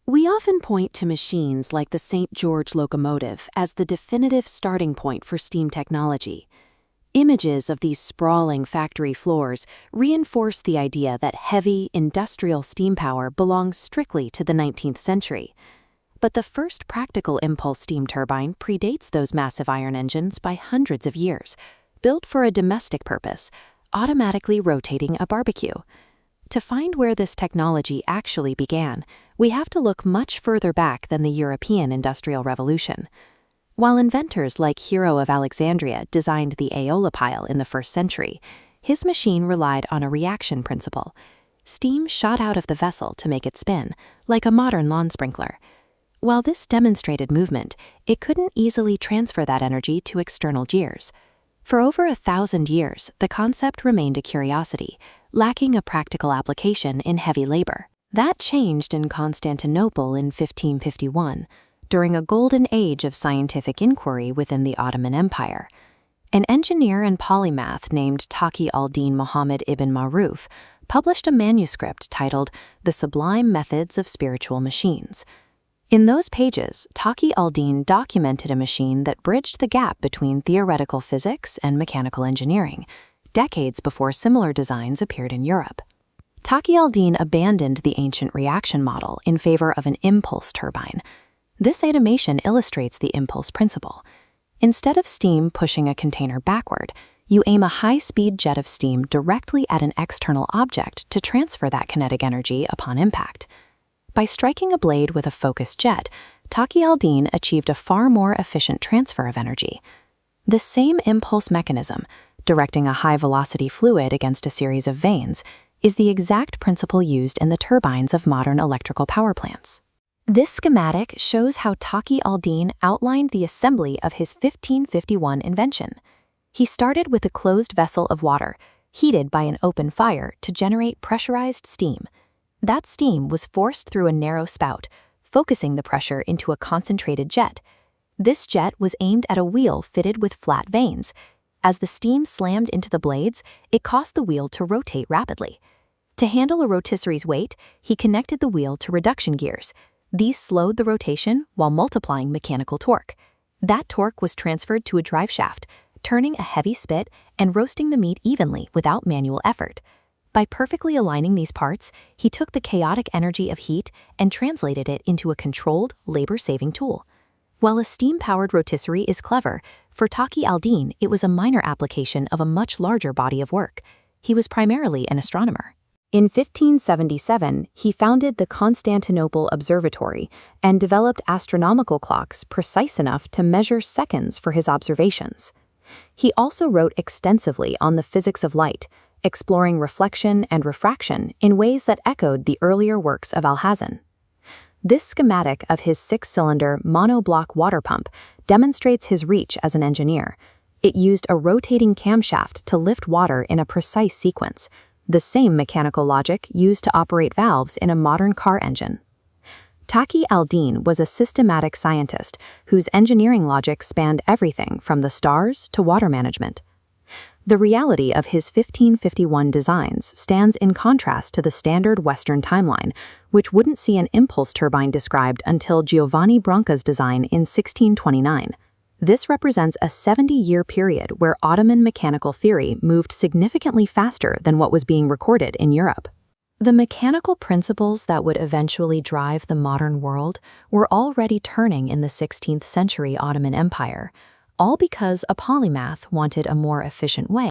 We often point to machines like the St. George locomotive as the definitive starting point for steam technology. Images of these sprawling factory floors reinforce the idea that heavy, industrial steam power belongs strictly to the 19th century. But the first practical impulse steam turbine predates those massive iron engines by hundreds of years, built for a domestic purpose, automatically rotating a barbecue. To find where this technology actually began, we have to look much further back than the European Industrial Revolution. While inventors like Hero of Alexandria designed the Aeola pile in the 1st century, his machine relied on a reaction principle. Steam shot out of the vessel to make it spin, like a modern lawn sprinkler. While this demonstrated movement, it couldn't easily transfer that energy to external gears. For over 1,000 years, the concept remained a curiosity, lacking a practical application in heavy labor. That changed in Constantinople in 1551, during a golden age of scientific inquiry within the Ottoman Empire. An engineer and polymath named Taqiuddin Muhammad ibn Maruf published a manuscript titled The Sublime Methods of Spiritual Machines. In those pages, Taqiuddin documented a machine that bridged the gap between theoretical physics and mechanical engineering, decades before similar designs appeared in Europe. Taqiuddin abandoned the ancient reaction model in favor of an impulse turbine. This animation illustrates the impulse principle. Instead of steam pushing a container backward, you aim a high-speed jet of steam directly at an external object to transfer that kinetic energy upon impact. By striking a blade with a focused jet, Taqiuddin achieved a far more efficient transfer of energy. This same impulse mechanism, directing a high-velocity fluid against a series of vanes, is the exact principle used in the turbines of modern electrical power plants. This schematic shows how Taqiuddin outlined the assembly of his 1551 invention. He started with a closed vessel of water, heated by an open fire to generate pressurized steam. That steam was forced through a narrow spout, focusing the pressure into a concentrated jet. This jet was aimed at a wheel fitted with flat vanes. As the steam slammed into the blades, it caused the wheel to rotate rapidly. To handle a rotisserie's weight, he connected the wheel to reduction gears. These slowed the rotation while multiplying mechanical torque. That torque was transferred to a drive shaft, turning a heavy spit and roasting the meat evenly without manual effort. By perfectly aligning these parts, he took the chaotic energy of heat and translated it into a controlled, labor-saving tool. While a steam-powered rotisserie is clever, for Taqiuddin it was a minor application of a much larger body of work. He was primarily an astronomer. In 1577, he founded the Constantinople Observatory and developed astronomical clocks precise enough to measure seconds for his observations. He also wrote extensively on the physics of light, exploring reflection and refraction in ways that echoed the earlier works of Alhazen. This schematic of his 6-cylinder monoblock water pump demonstrates his reach as an engineer. It used a rotating camshaft to lift water in a precise sequence, the same mechanical logic used to operate valves in a modern car engine. Taqiuddin was a systematic scientist whose engineering logic spanned everything from the stars to water management. The reality of his 1551 designs stands in contrast to the standard Western timeline, which wouldn't see an impulse turbine described until Giovanni Branca's design in 1629. This represents a 70-year period where Ottoman mechanical theory moved significantly faster than what was being recorded in Europe. The mechanical principles that would eventually drive the modern world were already turning in the 16th century Ottoman Empire, all because a polymath wanted a more efficient way